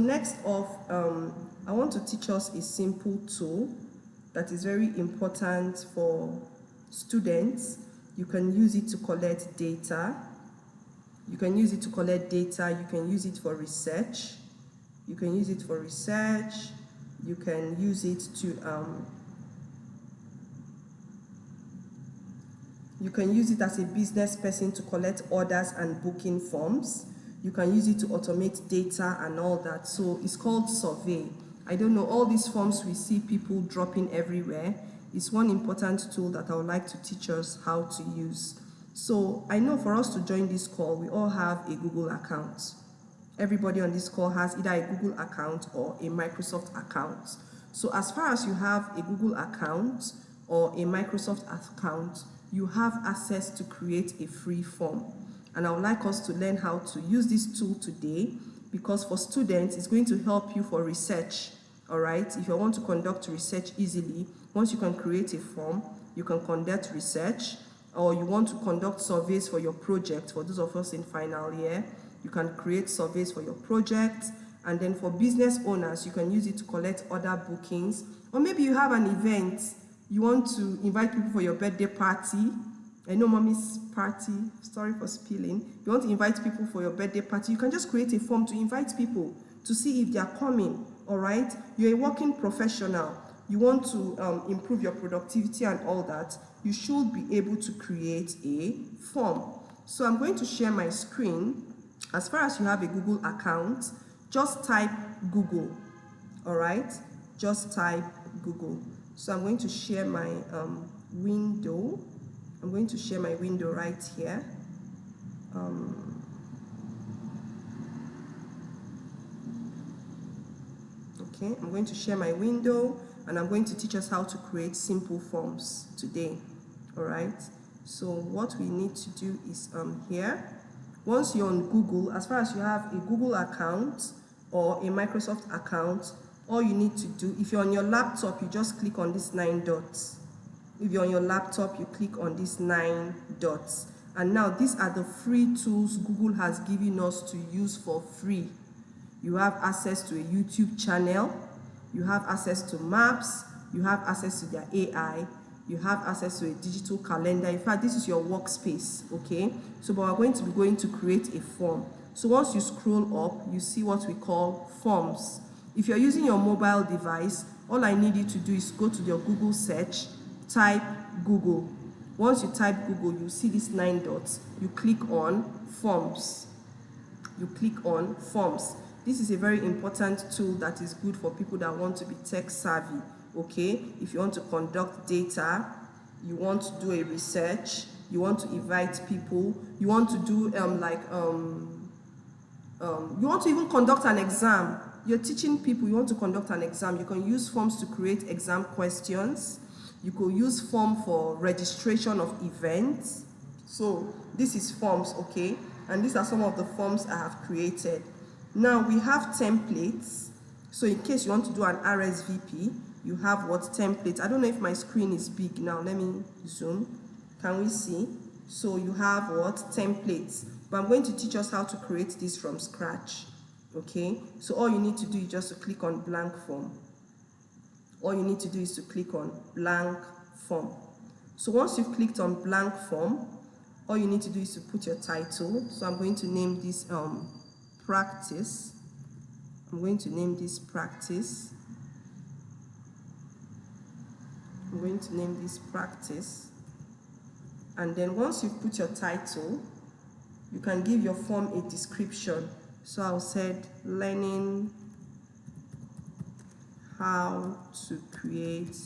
next off, I want to teach us a simple tool that is very important for students. You can use it to collect data. You can use it to collect data. You can use it for research. You can use it for research. You can use it to you can use it as a business person to collect orders and booking forms. You can use it to automate data and all that. So it's called survey. I don't know, all these forms we see people dropping everywhere. It's one important tool that I would like to teach us how to use. So I know for us to join this call, we all have a Google account. Everybody on this call has either a Google account or a Microsoft account. So as far as you have a Google account or a Microsoft account, you have access to create a free form. And I would like us to learn how to use this tool today, because for students, it's going to help you for research, all right? If you want to conduct research easily, once you can create a form, you can conduct research, or you want to conduct surveys for your project. For those of us in final year, you can create surveys for your project. And then for business owners, you can use it to collect order bookings. Or maybe you have an event, you want to invite people for your birthday party. I know mommy's party, sorry for spilling. You want to invite people for your birthday party, you can just create a form to invite people to see if they are coming, all right? You're a working professional. You want to improve your productivity and all that. You should be able to create a form. So I'm going to share my screen. As far as you have a Google account, just type Google, all right? Just type Google. So I'm going to share my window. I'm going to share my window right here. Okay, I'm going to share my window, and I'm going to teach us how to create simple forms today, all right? So what we need to do is here. Once you're on Google, as far as you have a Google account or a Microsoft account, all you need to do, if you're on your laptop, you just click on these 9 dots. If you're on your laptop, you click on these 9 dots. And now these are the free tools Google has given us to use for free. You have access to a YouTube channel, you have access to maps, you have access to their AI, you have access to a digital calendar. In fact, this is your workspace, okay? So, but we're going to be going to create a form. So once you scroll up, you see what we call forms. If you're using your mobile device, all I need you to do is go to your Google search, type Google. Once you type Google, you see these 9 dots. You click on forms. You click on forms. This is a very important tool that is good for people that want to be tech savvy, okay? If you want to conduct data, you want to do a research, you want to invite people, you want to do you want to even conduct an exam. You're teaching people, you want to conduct an exam, you can use forms to create exam questions. You could use form for registration of events. So this is forms, okay? And these are some of the forms I have created. Now we have templates. So in case you want to do an RSVP, you have what templates. I don't know if my screen is big now. Let me zoom. Can we see? So you have what templates. But I'm going to teach us how to create this from scratch. Okay? So all you need to do is just to click on blank form. All you need to do is to click on blank form. So once you've clicked on blank form, all you need to do is to put your title. So I'm going to name this practice. I'm going to name this practice. I'm going to name this practice. And then once you've put your title, you can give your form a description. So I'll say learning how to create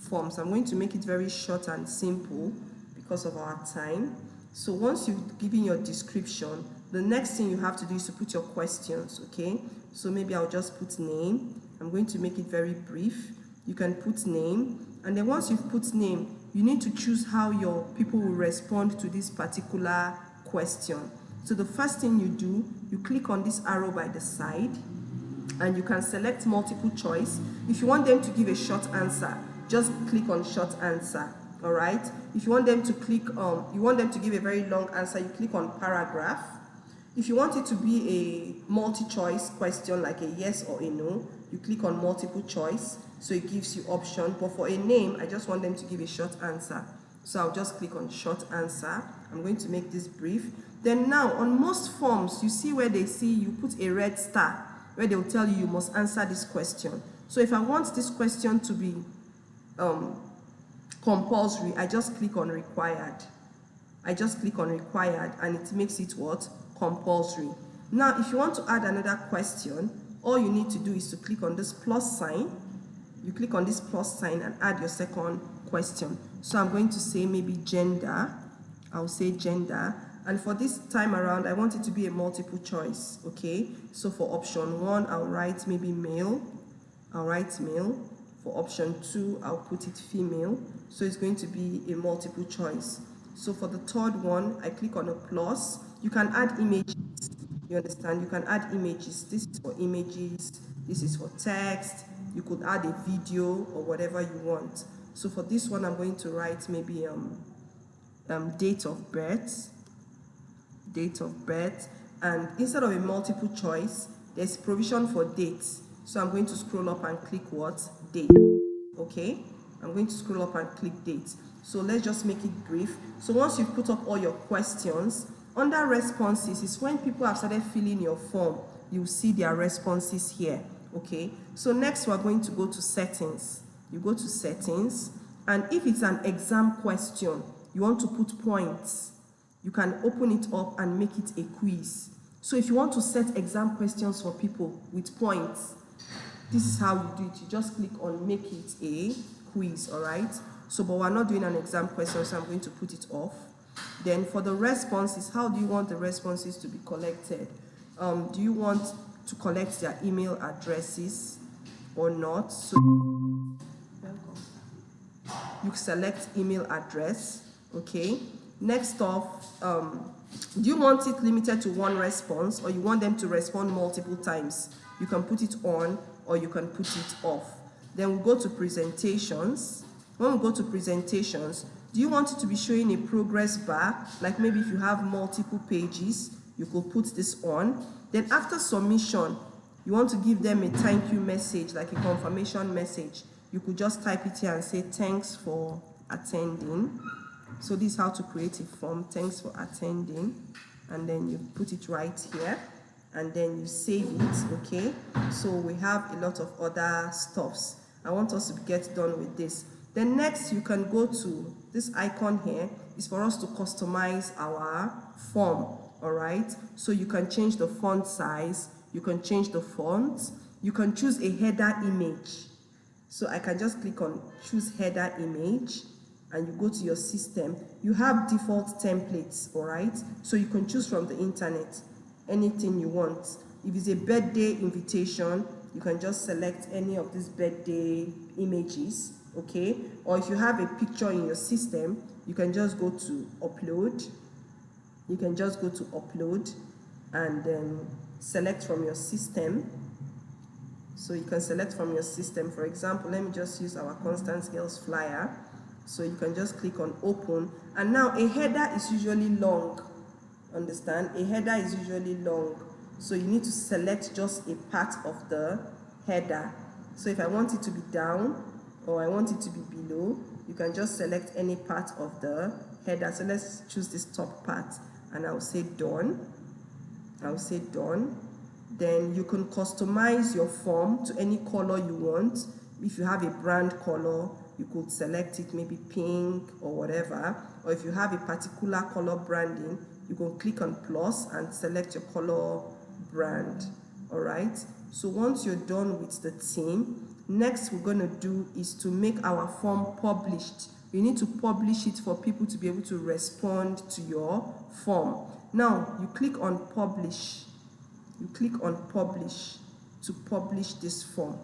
forms. I'm going to make it very short and simple because of our time. So once you've given your description, the next thing you have to do is to put your questions, okay? So maybe I'll just put name. I'm going to make it very brief. You can put name, and then once you've put name, you need to choose how your people will respond to this particular question. So the first thing you do, you click on this arrow by the side, and you can select multiple choice. If you want them to give a short answer, just click on short answer, all right? If you want them to click you want them to give a very long answer, you click on paragraph. If you want it to be a multi-choice question, like a yes or a no, you click on multiple choice, so it gives you option. But for a name, I just want them to give a short answer, so I'll just click on short answer. I'm going to make this brief. Then now, on most forms, you see where they see you put a red star, where they'll tell you must answer this question. So if I want this question to be compulsory, I just click on required. I just click on required, and it makes it what? Compulsory. Now, if you want to add another question, all you need to do is to click on this plus sign. You click on this plus sign and add your second question. So I'm going to say maybe gender. I'll say gender. And for this time around, I want it to be a multiple choice, okay? So for option 1, I'll write maybe male. I'll write male. For option 2, I'll put it female. So it's going to be a multiple choice. So for the third one, I click on a plus. You can add images. You understand? You can add images. This is for images. This is for text. You could add a video or whatever you want. So for this one, I'm going to write maybe date of birth. Date of birth. And instead of a multiple choice, there's provision for dates. So I'm going to scroll up and click what? Date. Okay? I'm going to scroll up and click date. So let's just make it brief. So once you've put up all your questions, under responses is when people have started filling your form. You see their responses here. Okay? So next we're going to go to settings. You go to settings, and if it's an exam question, you want to put points, you can open it up and make it a quiz. So if you want to set exam questions for people with points, this is how you do it. You just click on make it a quiz, all right? So, but we're not doing an exam question, so I'm going to put it off. Then for the responses, how do you want the responses to be collected? Do you want to collect their email addresses or not? So you select email address, okay? Next off, do you want it limited to one response, or you want them to respond multiple times? You can put it on or you can put it off. Then we'll go to presentations. When we go to presentations, do you want it to be showing a progress bar? Like maybe if you have multiple pages, you could put this on. Then after submission, you want to give them a thank you message, like a confirmation message. You could just type it here and say thanks for attending. So this is how to create a form, thanks for attending, and then you put it right here, and then you save it, okay? So we have a lot of other stuffs. I want us to get done with this. Then next, you can go to this icon here, is for us to customize our form, all right? So you can change the font size, you can change the font, you can choose a header image. So I can just click on choose header image, and you go to your system. You have default templates, all right? So you can choose from the internet anything you want. If it's a birthday invitation, you can just select any of these birthday images, okay? Or if you have a picture in your system, you can just go to upload. You can just go to upload and then select from your system. So you can select from your system. For example, let me just use our Constance Girls flyer. So you can just click on open, and now a header is usually long. Understand? A header is usually long, so you need to select just a part of the header. So if I want it to be down or I want it to be below, you can just select any part of the header. So let's choose this top part, and I'll say done. I'll say done. Then you can customize your form to any color you want. If you have a brand color, you could select it maybe pink or whatever. Or if you have a particular color branding, you can click on plus and select your color brand. All right. So once you're done with the theme, next we're going to do is to make our form published. You need to publish it for people to be able to respond to your form. Now you click on publish. You click on publish to publish this form.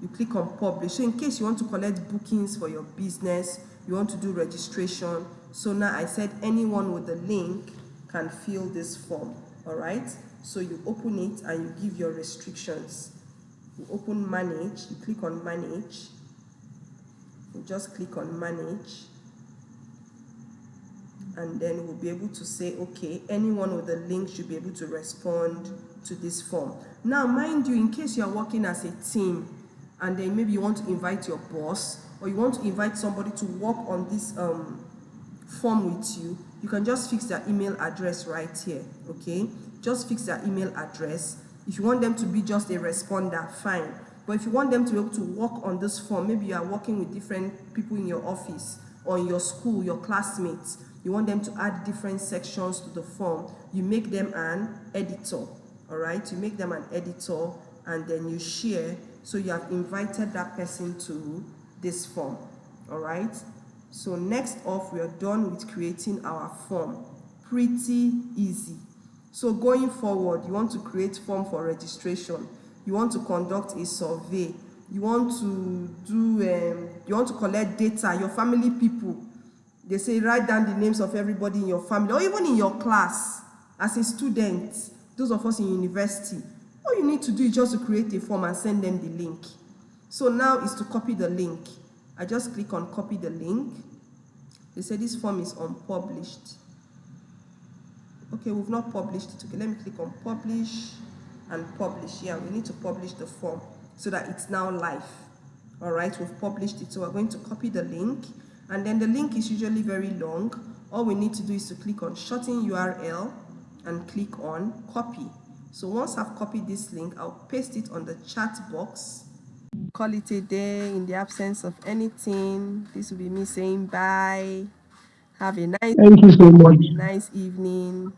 You click on publish. So in case you want to collect bookings for your business, you want to do registration. So now I said anyone with the link can fill this form. All right. So you open it and you give your restrictions. You open manage. You click on manage. You just click on manage. and then we'll be able to say, okay, anyone with the link should be able to respond to this form. Now, mind you, in case you are working as a team, and then maybe you want to invite your boss, or you want to invite somebody to work on this form with you, you can just fix their email address right here, okay? Just fix their email address. If you want them to be just a responder, fine. But if you want them to be able to work on this form, maybe you are working with different people in your office or in your school, your classmates, you want them to add different sections to the form, you make them an editor, all right? You make them an editor and then you share, so you have invited that person to this form, all right? So next off, we are done with creating our form. Pretty easy. So going forward, you want to create form for registration, you want to conduct a survey, you want to you want to collect data, your family people. They say write down the names of everybody in your family or even in your class as a student, those of us in university. All you need to do is just to create a form and send them the link. So now is to copy the link. I just click on copy the link. They say this form is unpublished. Okay, we've not published it. Okay, let me click on publish and publish. Yeah, we need to publish the form so that it's now live. All right, we've published it. So we're going to copy the link, and then the link is usually very long. All we need to do is to click on shorten URL and click on copy. So once I've copied this link, I'll paste it on the chat box. Call it a day. In the absence of anything, this will be me saying bye. Have a nice, Thank you so much. nice evening.